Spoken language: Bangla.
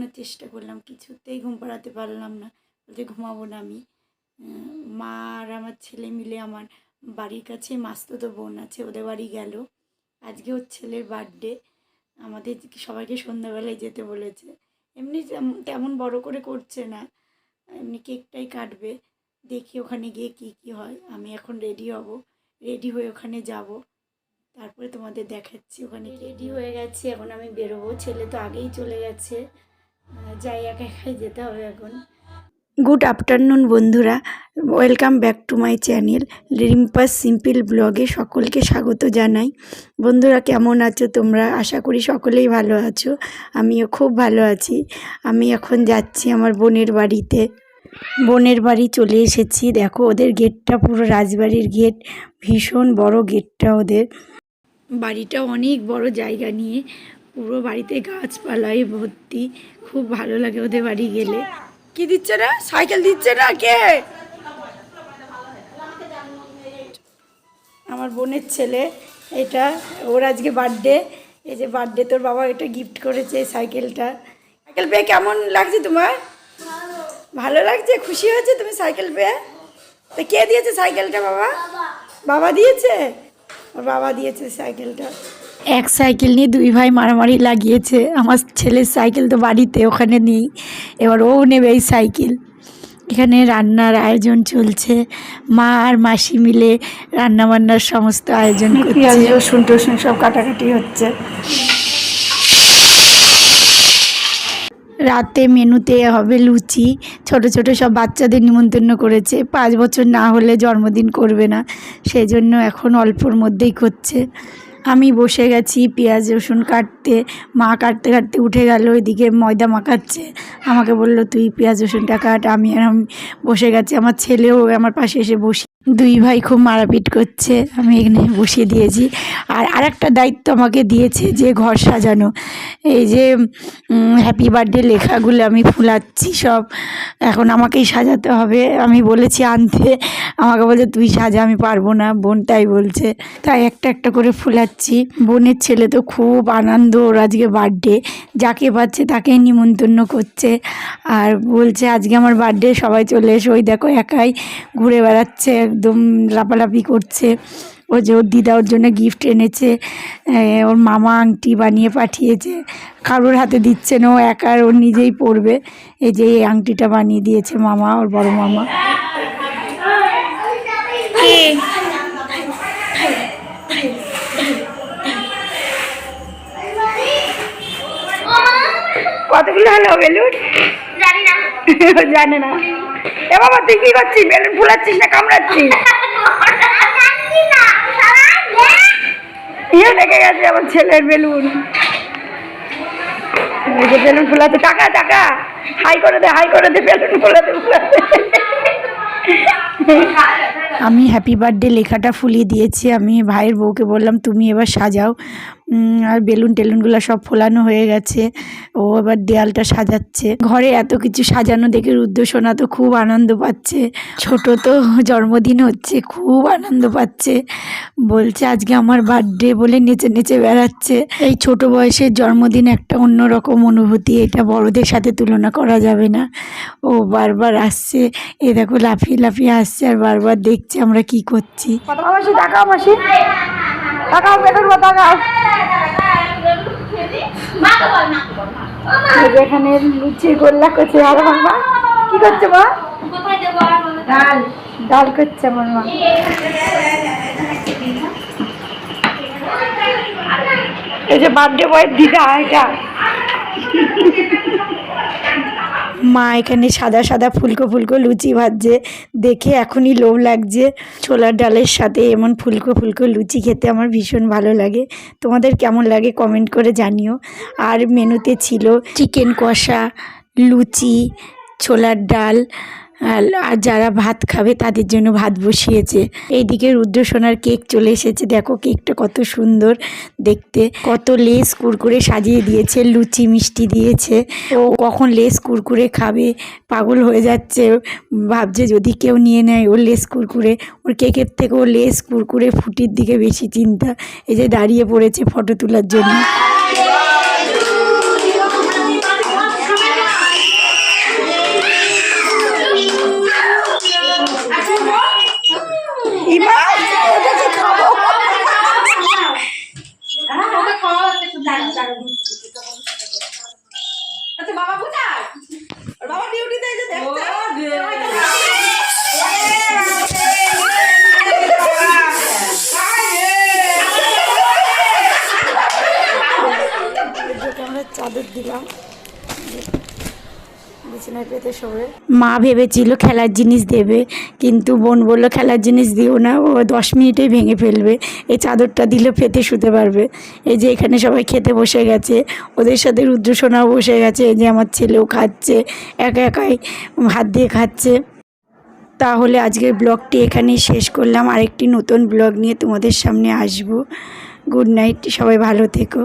ঘুমানোর চেষ্টা করলাম, কিছুতেই ঘুম পাড়াতে পারলাম না। বলছে ঘুমাবো না আমি। মা আর আমার ছেলে মিলে আমার বাড়ির কাছে মাস্তুতো বোন আছে, ওদের বাড়ি গেল। আজকে ওর ছেলের বার্থডে, আমাদের সবাইকে সন্ধ্যাবেলায় যেতে বলেছে। এমনি তেমন বড় করে করছে না, এমনি কেকটাই কাটবে। দেখি ওখানে গিয়ে কি কি হয়। আমি এখন রেডি হব, রেডি হয়ে ওখানে যাব, তারপরে তোমাদের দেখাচ্ছি। ওখানে রেডি হয়ে গেছে, এখন আমি বেরোবো। ছেলে তো আগেই চলে গেছে, যাই একা একাই যেতে হবে এখন। গুড আফটারনুন বন্ধুরা, welcome back to my channel রিম্পাস simple ব্লগে সকলকে স্বাগত জানাই। বন্ধুরা কেমন আছো তোমরা? আশা করি সকলেই ভালো আছো, আমিও খুব ভালো আছি। আমি এখন যাচ্ছি আমার বোনের বাড়িতে। বোনের বাড়ি চলে এসেছি। দেখো ওদের গেটটা পুরো রাজবাড়ির গেট, ভীষণ বড় গেটটা ওদের। বাড়িটা অনেক বড় জায়গা নিয়ে, পুরো বাড়িতে গাছপালায় ভর্তি। খুব ভালো লাগে ওদের বাড়ি গেলে। কি দিচ্ছে না? সাইকেল দিচ্ছে না কে? আমার বোনের ছেলে, এটা ওর আজকে বার্থডে। এই যে বার্থডে, তোর বাবা এটা গিফট করেছে সাইকেলটা। সাইকেল পেয়ে কেমন লাগছে তোমার? ভালো লাগছে? খুশি হয়েছে তুমি সাইকেল পেয়ে? তা কে দিয়েছে সাইকেলটা? বাবা? বাবা দিয়েছে? ওর বাবা দিয়েছে সাইকেলটা। এক সাইকেল নিয়ে দুই ভাই মারামারি লাগিয়েছে। আমার ছেলের সাইকেল তো বাড়িতে, ওখানে নেই, এবার ও নেবে এই সাইকেল। এখানে রান্নার আয়োজন চলছে, মা আর মাসি মিলে রান্নাবান্নার সমস্ত আয়োজন করছে। পেঁয়াজ রসুন টসুন সব কাটাকাটি হচ্ছে। রাতে মেনুতে হবে লুচি। ছোট ছোট সব বাচ্চাদের নিমন্ত্রণ করেছে, 5 বছর না হলে জন্মদিন করবে না, সেই জন্য এখন অল্পর মধ্যেই করছে। আমি বসে গেছি পেঁয়াজ রসুন কাটতে। মা কাটতে কাটতে উঠে গেল, ওইদিকে ময়দা মাখাচ্ছে। আমাকে বলল তুই পেঁয়াজ রসুনটা কাট। আমি বসে গেছি। আমার ছেলেও আমার পাশে এসে বসে, দুই ভাই খুব মারাপিট করছে। আমি এখানে বসিয়ে দিয়েছি। আর আরেকটা দায়িত্ব আমাকে দিয়েছে, যে ঘর সাজানো। এই যে হ্যাপি বার্থডে লেখাগুলো আমি ফুলাচ্ছি সব, এখন আমাকেই সাজাতে হবে। আমি বলেছি আনতে, আমাকে বলছে তুই সাজা, আমি পারবো না। বোন তাই বলছে, তাই একটা একটা করে ফুলাচ্ছি। বোনের ছেলে তো খুব আনন্দ, ওর আজকে বার্থডে, যাকে পাচ্ছে তাকে নিমন্ত্রণ করছে। আর বলছে আজকে আমার বার্থডে, সবাই চলে এসো। ওই দেখো একাই ঘুরে বেড়াচ্ছে, একদম লাপালাপি করছে। ও যে ওর দিদা ওর জন্য গিফট এনেছে, ওর মামা আংটি বানিয়ে পাঠিয়েছে, কারোর হাতে দিচ্ছে না, ও একার ওর নিজেই পরবে। এই যে এই আংটিটা বানিয়ে দিয়েছে মামা, ওর বড় মামা। কতগুলো হলো বেলুন? জানে না। এ বাবা তুই কি করছিস? বেলুন ফুলাচ্ছিস না কামড়াচ্ছিস? ইয়ে লেগে গেছে আমার ছেলের বেলুন। এই যে বেলুন ফুলাতে, টাকা টাকা হাই করে দে, হাই করে দে, বেলুন ফুলাতে ফুলাতে। আমি হ্যাপি বার্থডে লেখাটা ফুলিয়ে দিয়েছি। আমি ভাইয়ের বউকে বললাম তুমি এবার সাজাও। আর বেলুন টেলুনগুলো সব ফোলানো হয়ে গেছে, ও এবার দেয়ালটা সাজাচ্ছে। ঘরে এত কিছু সাজানো দেখে রুদ্রসোনা তো খুব আনন্দ পাচ্ছে। ছোট তো জন্মদিন হচ্ছে, খুব আনন্দ পাচ্ছে। বলছে আজকে আমার বার্থডে বলে নেচে নেচে বেড়াচ্ছে। এই ছোট বয়সের জন্মদিন একটা অন্যরকম অনুভূতি, এটা বড়দের সাথে তুলনা করা যাবে না। ও বারবার আসছে, এ দেখো লাফিয়ে লাফিয়ে আসছে, আর বারবার দেখছে আমরা কি করছি। মাসি তাকাও, মাসি তাকাও, বেলুন তাকাও। এখানে লুচি গোল্লা করছে। আর মামা কি করছে? মা ডাল ডাল করছে আমার মা। এই যে বার্থডে বয়ের দিদা, এটা মা এখানে সাদা সাদা ফুলকো ফুলকো লুচি ভাজছে, দেখে এখনই লোভ লাগছে। ছোলার ডালের সাথে এমন ফুলকো ফুলকো লুচি খেতে আমার ভীষণ ভালো লাগে। তোমাদের কেমন লাগে কমেন্ট করে জানিও। আর মেনুতে ছিল চিকেন কষা, লুচি, ছোলার ডাল, আর যারা ভাত খাবে তাদের জন্য ভাত বসিয়েছে। এইদিকে রুদ্রসোনার কেক চলে এসেছে। দেখো কেকটা কত সুন্দর দেখতে, কত লেস কুরকুরে সাজিয়ে দিয়েছে, লুচি মিষ্টি দিয়েছে। ও কখন লেস কুরকুরে খাবে, পাগল হয়ে যাচ্ছে। ভাবছে যদি কেউ নিয়ে নেয় ওর লেস কুরকুরে। ওর কেকের থেকে ও লেস কুরকুরে ফুটির দিকে বেশি চিন্তা। এই যে দাঁড়িয়ে পড়েছে ফটো তোলার জন্য। বিছানায় পেতে শোবে। মা ভেবেছিল খেলার জিনিস দেবে, কিন্তু বোন বললো খেলার জিনিস দিও না, ও 10 মিনিটেই ভেঙে ফেলবে, এই চাদরটা দিলে পেতে শুতে পারবে। এই যে এখানে সবাই খেতে বসে গেছে, ওদের সাথে রুদ্রসোনাও বসে গেছে। এই যে আমার ছেলেও খাচ্ছে, একা একাই হাত দিয়ে খাচ্ছে। তাহলে আজকের ব্লগটি এখানেই শেষ করলাম, আরেকটি নতুন ব্লগ নিয়ে তোমাদের সামনে আসবো। গুড নাইট, সবাই ভালো থেকো।